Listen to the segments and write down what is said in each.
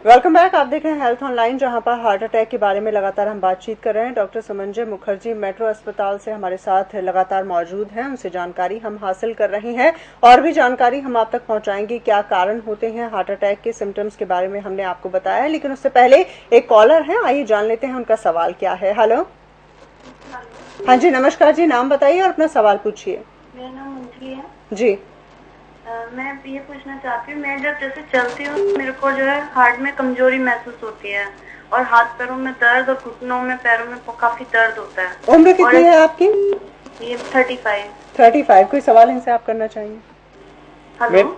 Welcome back. आप देख रहे हैं हेल्थ ऑनलाइन, जहां पर हार्ट अटैक के बारे में लगातार हम बातचीत कर रहे हैं। डॉक्टर समंजय मुखर्जी मेट्रो अस्पताल से हमारे साथ लगातार मौजूद हैं। उनसे जानकारी हम हासिल कर रहे हैं और भी जानकारी हम आप तक पहुंचाएंगे। क्या कारण होते हैं हार्ट अटैक के, सिम्टम्स के बारे में हमने आपको बताया है, लेकिन उससे पहले एक कॉलर है, आइए जान लेते हैं उनका सवाल क्या है। हेलो। हाँ जी, नमस्कार जी, नाम बताइए और अपना सवाल पूछिए। मेरा नाम मंथली है जी। मैं ये पूछना चाहती हूँ, मैं जब जैसे चलती हूँ मेरे को जो है हार्ट में कमजोरी महसूस होती है और हाथ पैरों में दर्द और घुटनों में पैरों में काफी दर्द होता है। उम्र कितनी है आपकी? ये 35। 35। कोई सवाल इनसे आप करना चाहिए?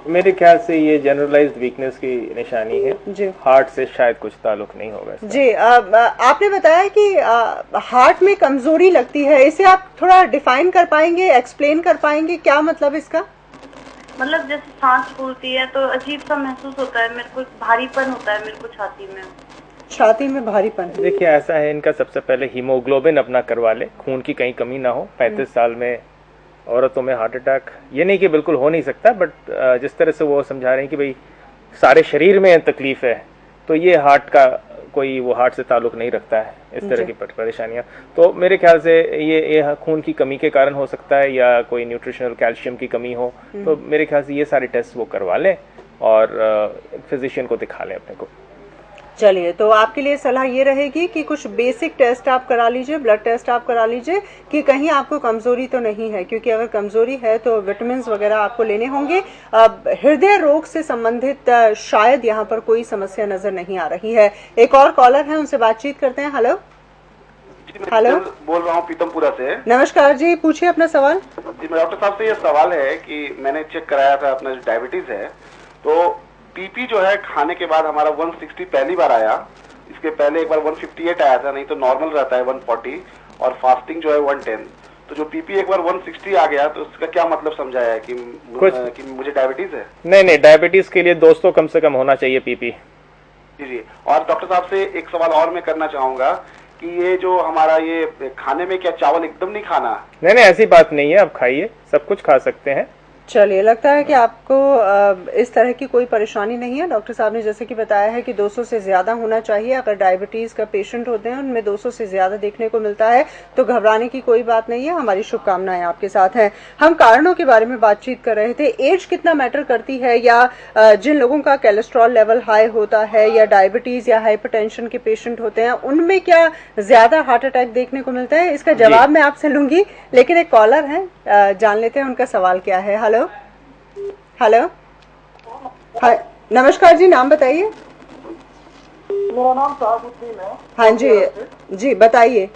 मेरे ख्याल से ये जनरलाइज्ड वीकनेस की निशानी है जी। हार्ट से शायद कुछ ताल्लुक नहीं होगा इसका। जी। आपने बताया कि हार्ट में कमजोरी लगती है, इसे आप थोड़ा डिफाइन कर पाएंगे, एक्सप्लेन कर पाएंगे, क्या मतलब इसका? मतलब जैसे सांस फूलती है तो अजीब सा महसूस होता है, मेरे को भारीपन होता है मेरे को छाती में भारीपन। देखिए ऐसा है, इनका सबसे पहले हीमोग्लोबिन अपना करवा ले, खून की कहीं कमी ना हो। 35 साल में औरतों में हार्ट अटैक, ये नहीं कि बिल्कुल हो नहीं सकता, बट जिस तरह से वो समझा रहे हैं कि भाई सारे शरीर में तकलीफ है, तो ये हार्ट का कोई वो हार्ट से ताल्लुक नहीं रखता है इस तरह की परेशानियां। तो मेरे ख्याल से ये खून की कमी के कारण हो सकता है या कोई न्यूट्रिशनल कैल्शियम की कमी हो। तो मेरे ख्याल से ये सारे टेस्ट वो करवा लें और फिजिशियन को दिखा लें अपने को। चलिए, तो आपके लिए सलाह ये रहेगी कि कुछ बेसिक टेस्ट आप करा लीजिए, ब्लड टेस्ट आप करा लीजिए कि कहीं आपको कमजोरी तो नहीं है, क्योंकि अगर कमजोरी है तो विटामिन वगैरह आपको लेने होंगे। हृदय रोग से संबंधित शायद यहाँ पर कोई समस्या नजर नहीं आ रही है। एक और कॉलर है, उनसे बातचीत करते हैं। हेलो। हेलो, बोल रहा हूँ पीतमपुरा से। नमस्कार जी, पूछिए अपना सवाल। जी, मेरा डॉक्टर साहब से ये सवाल है कि मैंने चेक कराया था, अपना जो डायबिटीज है, तो पीपी जो है खाने के बाद हमारा 160 पहली बार आया। इसके पहले एक बार 158 आया था, नहीं तो नॉर्मल रहता है 140, और फास्टिंग जो है 110। तो जो पीपी एक बार 160 आ गया तो उसका क्या मतलब समझाया है कि मुझे डायबिटीज है? नहीं, डायबिटीज के लिए दोस्तों कम से कम होना चाहिए पीपी। जी। और डॉक्टर साहब से एक सवाल और मैं करना चाहूंगा कि ये जो हमारा ये खाने में क्या चावल एकदम नहीं खाना? नहीं, ऐसी बात नहीं है, आप खाइए, सब कुछ खा सकते हैं। चलिए, लगता है कि आपको इस तरह की कोई परेशानी नहीं है। डॉक्टर साहब ने जैसे कि बताया है कि 200 से ज्यादा होना चाहिए। अगर डायबिटीज का पेशेंट होते हैं उनमें 200 से ज्यादा देखने को मिलता है तो घबराने की कोई बात नहीं है। हमारी शुभकामनाएं आपके साथ हैं। हम कारणों के बारे में बातचीत कर रहे थे। एज कितना मैटर करती है, या जिन लोगों का कोलेस्ट्रॉल लेवल हाई होता है या डायबिटीज या हाइपरटेंशन के पेशेंट होते हैं, उनमें क्या ज्यादा हार्ट अटैक देखने को मिलता है? इसका जवाब मैं आपसे लूंगी, लेकिन एक कॉलर है, जान लेते हैं उनका सवाल क्या है। हेलो। हेलो। हाँ, नमस्कार जी, नाम बताइए। मेरा नाम साहबुद्दीन है। हाँ जी, जी बताइए।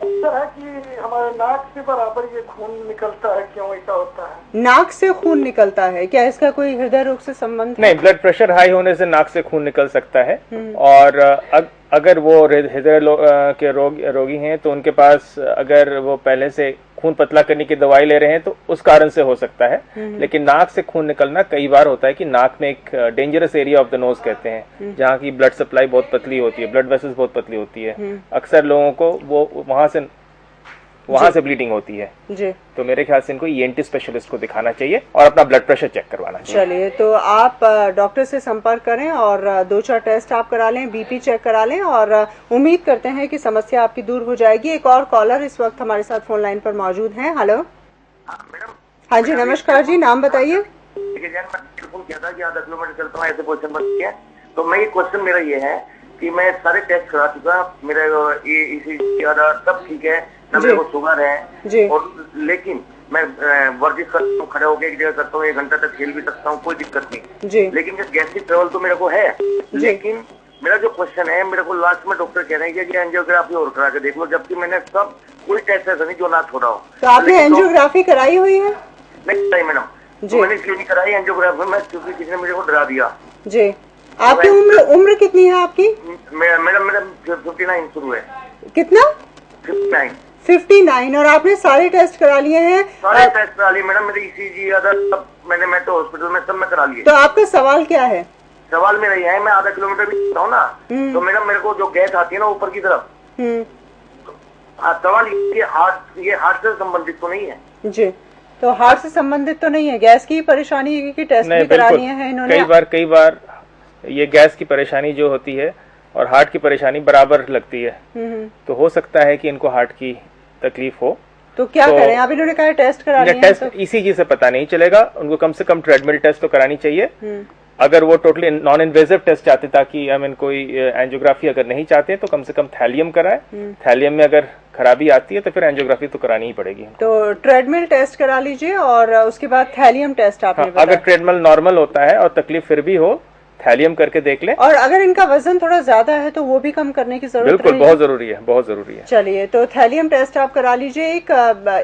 ऐसा है कि हमारे नाक से बराबर ये खून निकलता है, क्यों ऐसा होता है? नाक से खून निकलता है, क्या इसका कोई हृदय रोग से संबंध है? नहीं, ब्लड प्रेशर हाई होने से नाक से खून निकल सकता है। और अगर वो हृदय के रोगी हैं तो उनके पास अगर वो पहले से खून पतला करने की दवाई ले रहे हैं तो उस कारण से हो सकता है। लेकिन नाक से खून निकलना कई बार होता है कि नाक में एक dangerous area of the nose कहते हैं, जहाँ की ब्लड सप्लाई बहुत पतली होती है, ब्लड वेसल्स बहुत पतली होती है। अक्सर लोगों को वो वहां से ब्लीडिंग होती है जी। तो मेरे ख्याल से इनको ईएनटी स्पेशलिस्ट को दिखाना चाहिए और अपना ब्लड प्रेशर चेक करवाना चाहिए। चलिए, तो आप डॉक्टर से संपर्क करें और 2-4 टेस्ट आप करा लें, बीपी चेक करा लें, और उम्मीद करते हैं कि समस्या आपकी दूर हो जाएगी। एक और कॉलर इस वक्त हमारे साथ फोन लाइन पर मौजूद हैं। हेलो। हाँ जी, नमस्कार जी, नाम बताइए। आधा किलोमीटर चलता हूँ, ऐसे क्वेश्चन बनती है। तो मैं क्वेश्चन मेरा ये है कि मैं सारे टेस्ट करा चुका, मेरा सब ठीक है, न मेरे को शुगर है, और लेकिन मैं वर्जिश करता हूँ, खड़े होकर एक जगह करता हूँ, 1 घंटा तक खेल भी सकता हूँ, कोई दिक्कत नहीं। लेकिन गैस्ट्रिक ट्रबल तो मेरे को है। लेकिन मेरा जो क्वेश्चन है, मेरे को लास्ट में डॉक्टर कह रहे हैं कि एंजियोग्राफी और करा के देख लो, जबकि मैंने सब कोई टेस्ट ऐसा नहीं जो ना छोड़ा हो। तो आपने एंजियोग्राफी कराई हुई है? नहीं कराई मैडम, तो मैंने इसलिए नहीं कराई एंजियोग्राफी में, क्योंकि किसी ने मुझे को डरा दिया। जी। आपकी उम्र कितनी है आपकी? मैडम 59 शुरू है। कितना? 59। और आपने सारे टेस्ट करा लिए हैं? सारे टेस्ट करा लिए मैडम, मेरे ईसीजी सब मैंने मेट्रो हॉस्पिटल में सब में करा लिए। तो आपका सवाल क्या है? सवाल मेरा यह है, मैं आधा किलोमीटर भी चलता हूँ ना, तो मैडम मेरे को जो गैस आती है ना ऊपर की तरफ, सवाल ये हार्ट से संबंधित तो नहीं है? जी। तो हार्ट से संबंधित तो नहीं है, गैस की परेशानी की टेस्ट भी करा लिए हैं इन्होंने? कई बार ये गैस की परेशानी जो होती है और हार्ट की परेशानी बराबर लगती है, तो हो सकता है कि इनको हार्ट की तकलीफ हो। तो क्या करें? अब इन्होंने कहा टेस्ट करा लिया, टेस्ट ईसीजी से पता नहीं चलेगा, उनको कम से कम ट्रेडमिल टेस्ट तो करानी चाहिए। अगर वो टोटली नॉन इन्वेजिव टेस्ट चाहते, ताकि आई मीन कोई एंजियोग्राफी अगर नहीं चाहते तो कम से कम थैलियम कराए। थैलियम में अगर खराबी आती है तो फिर एंजियोग्राफी तो करानी ही पड़ेगी। तो ट्रेडमिल टेस्ट करा लीजिए और उसके बाद थैलियम टेस्ट आपने बताया। अगर ट्रेडमिल नॉर्मल होता है और तकलीफ फिर भी हो, थैलियम करके देख ले। और अगर इनका वजन थोड़ा ज्यादा है तो वो भी कम करने की जरूरत बिल्कुल, बहुत जरूरी है, बहुत जरूरी है। चलिए, तो थैलियम टेस्ट आप करा लीजिए।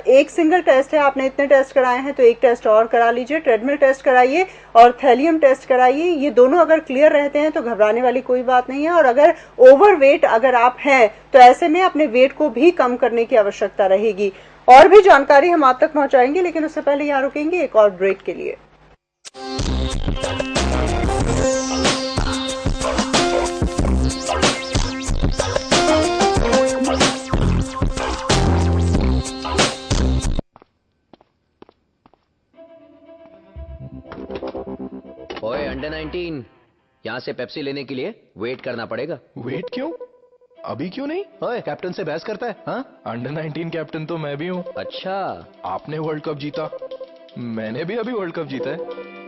एक सिंगल टेस्ट है, आपने इतने टेस्ट कराए हैं तो एक टेस्ट और करा लीजिए। ट्रेडमिल टेस्ट कराइए और थैलियम टेस्ट कराइए। ये दोनों अगर क्लियर रहते हैं तो घबराने वाली कोई बात नहीं है। और अगर ओवर वेट अगर आप हैं तो ऐसे में अपने वेट को भी कम करने की आवश्यकता रहेगी। और भी जानकारी हम आप तक पहुंचाएंगे, लेकिन उससे पहले यहाँ रुकेंगे एक और ब्रेक के लिए। ओए अंडर 19, यहाँ से पेप्सी लेने के लिए वेट करना पड़ेगा। वेट क्यों? अभी क्यों नहीं? ओए कैप्टन से बहस करता है? हाँ, अंडर 19 कैप्टन तो मैं भी हूँ। अच्छा, आपने वर्ल्ड कप जीता, मैंने भी अभी वर्ल्ड कप जीता है।